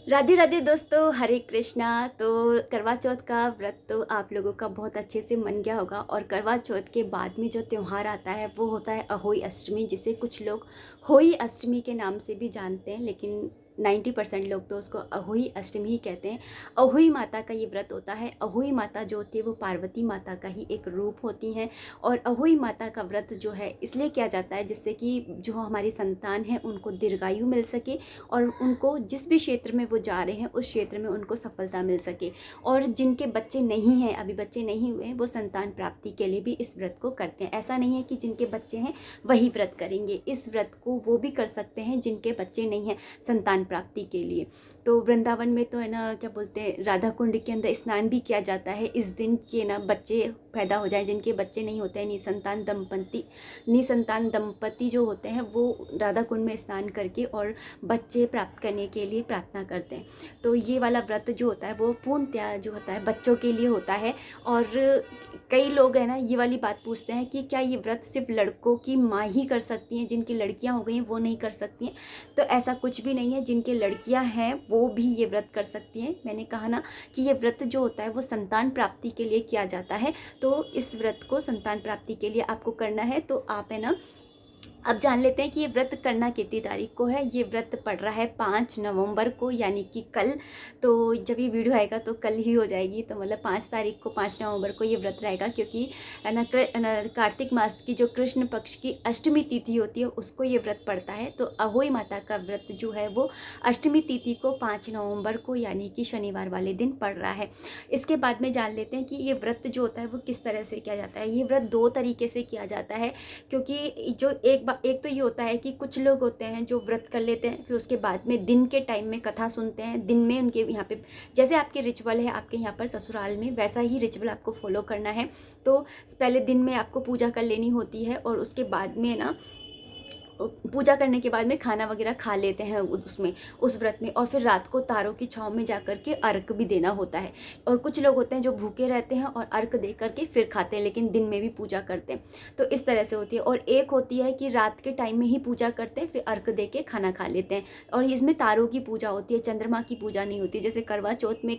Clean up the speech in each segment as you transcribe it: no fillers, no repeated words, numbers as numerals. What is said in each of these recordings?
राधे राधे दोस्तों, हरे कृष्णा। तो करवा चौथ का व्रत तो आप लोगों का बहुत अच्छे से मन गया होगा। और करवा चौथ के बाद में जो त्यौहार आता है वो होता है अहोई अष्टमी, जिसे कुछ लोग होई अष्टमी के नाम से भी जानते हैं, लेकिन 90% लोग तो उसको अहोई अष्टमी ही कहते हैं। अहोई माता का ये व्रत होता है। अहोई माता जो होती है वो पार्वती माता का ही एक रूप होती हैं। और अहोई माता का व्रत जो है इसलिए किया जाता है जिससे कि जो हमारी संतान है उनको दीर्घायु मिल सके और उनको जिस भी क्षेत्र में वो जा रहे हैं उस क्षेत्र में उनको सफलता मिल सके। और जिनके बच्चे नहीं हैं, अभी बच्चे नहीं हुए हैं, वो संतान प्राप्ति के लिए भी इस व्रत को करते हैं। ऐसा नहीं है कि जिनके बच्चे हैं वही व्रत करेंगे, इस व्रत को वो भी कर सकते हैं जिनके बच्चे नहीं हैं संतान प्राप्ति के लिए। तो वृंदावन में तो है ना, क्या बोलते हैं, राधा कुंड के अंदर स्नान भी किया जाता है इस दिन के ना बच्चे पैदा हो जाए। जिनके बच्चे नहीं होते हैं, निसंतान दंपति जो होते हैं वो राधा कुंड में स्नान करके और बच्चे प्राप्त करने के लिए प्रार्थना करते हैं। तो ये वाला व्रत जो होता है वो पूर्णतया जो होता है बच्चों के लिए होता है। और कई लोग हैं ना ये वाली बात पूछते हैं कि क्या ये व्रत सिर्फ लड़कों की माँ ही कर सकती हैं, जिनकी लड़कियां हो गई हैं वो नहीं कर सकती हैं? तो ऐसा कुछ भी नहीं है, जिनके लड़कियां हैं वो भी ये व्रत कर सकती हैं। मैंने कहा ना कि ये व्रत जो होता है वो संतान प्राप्ति के लिए किया जाता है। तो इस व्रत को संतान प्राप्ति के लिए आपको करना है। तो आप है ना, अब जान लेते हैं कि ये व्रत करना कितनी तारीख को है। ये व्रत पड़ रहा है 5 नवंबर को, यानी कि कल। तो जब ये वीडियो आएगा तो कल ही हो जाएगी, तो मतलब 5 तारीख को, 5 नवंबर को ये व्रत रहेगा। क्योंकि है ना कार्तिक मास की जो कृष्ण पक्ष की अष्टमी तिथि होती है उसको ये व्रत पड़ता है। तो अहोई माता का व्रत जो है वो अष्टमी तिथि को 5 नवंबर को यानी कि शनिवार वाले दिन पड़ रहा है। इसके बाद में जान लेते हैं कि ये व्रत जो होता है वो किस तरह से किया जाता है। ये व्रत 2 तरीके से किया जाता है। क्योंकि जो एक तो ये होता है कि कुछ लोग होते हैं जो व्रत कर लेते हैं, फिर उसके बाद में दिन के टाइम में कथा सुनते हैं। दिन में उनके यहाँ पे जैसे आपके रिचुअल है आपके यहाँ पर ससुराल में, वैसा ही रिचुअल आपको फॉलो करना है। तो पहले दिन में आपको पूजा कर लेनी होती है और उसके बाद में ना पूजा करने के बाद में खाना वगैरह खा लेते हैं उसमें, उस व्रत में। और फिर रात को तारों की छाँव में जा कर के अर्घ भी देना होता है। और कुछ लोग होते हैं जो भूखे रहते हैं और अर्घ दे करके फिर खाते हैं, लेकिन दिन में भी पूजा करते हैं। तो इस तरह से होती है। और एक होती है कि रात के टाइम में ही पूजा करते हैं, फिर अर्घ दे के खाना खा लेते हैं। और इसमें तारों की पूजा होती है, चंद्रमा की पूजा नहीं होती। जैसे करवा चौथ में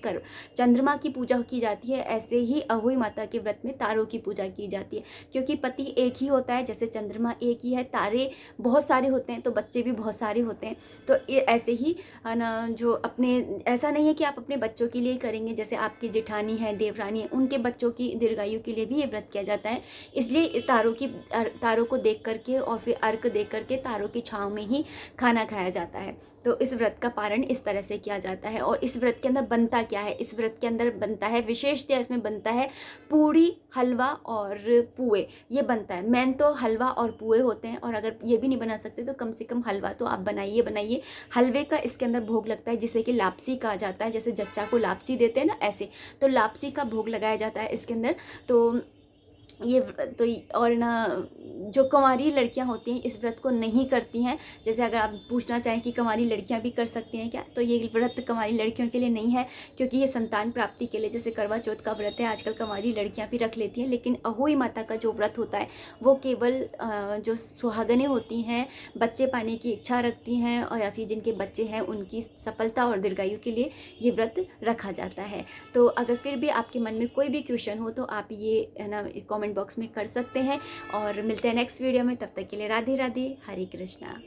चंद्रमा की पूजा की जाती है, ऐसे ही अहोई माता के व्रत में तारों की पूजा की जाती है। क्योंकि पति एक ही होता है, जैसे चंद्रमा एक ही है, तारे बहुत सारे होते हैं तो बच्चे भी बहुत सारे होते हैं। तो ये ऐसे ही है ना, जो अपने, ऐसा नहीं है कि आप अपने बच्चों के लिए करेंगे। जैसे आपकी जेठानी है, देवरानी है, उनके बच्चों की दीर्घायु के लिए भी ये व्रत किया जाता है। इसलिए तारों को देख करके और फिर अर्घ दे करके तारों की छाँव में ही खाना खाया जाता है। तो इस व्रत का पारण इस तरह से किया जाता है। और इस व्रत के अंदर बनता क्या है, इस व्रत के अंदर बनता है, विशेषतः इसमें बनता है पूड़ी, हलवा और पुए। ये बनता है। मेन तो हलवा और पुए होते हैं। और अगर ये भी नहीं बना सकते तो कम से कम हलवा तो आप बनाइए। हलवे का इसके अंदर भोग लगता है जिसे कि लापसी कहा जाता है। जैसे जच्चा को लापसी देते हैं ना, ऐसे तो लापसी का भोग लगाया जाता है इसके अंदर। तो ये तो और ना, जो कुंवारी लड़कियां होती हैं इस व्रत को नहीं करती हैं। जैसे अगर आप पूछना चाहें कि कुंवारी लड़कियां भी कर सकती हैं क्या, तो ये व्रत कुंवारी लड़कियों के लिए नहीं है। क्योंकि ये संतान प्राप्ति के लिए, जैसे करवा चौथ का व्रत है, आजकल कुंवारी लड़कियां भी रख लेती हैं। लेकिन अहोई माता का जो व्रत होता है वो केवल जो सुहागनें होती हैं, बच्चे पाने की इच्छा रखती हैं, और या फिर जिनके बच्चे हैं उनकी सफलता और दीर्घायु के लिए ये व्रत रखा जाता है। तो अगर फिर भी आपके मन में कोई भी क्वेश्चन हो तो आप ये है ना कमेंट बॉक्स में कर सकते हैं। और मिलते हैं नेक्स्ट वीडियो में, तब तक के लिए राधे राधे, हरे कृष्णा।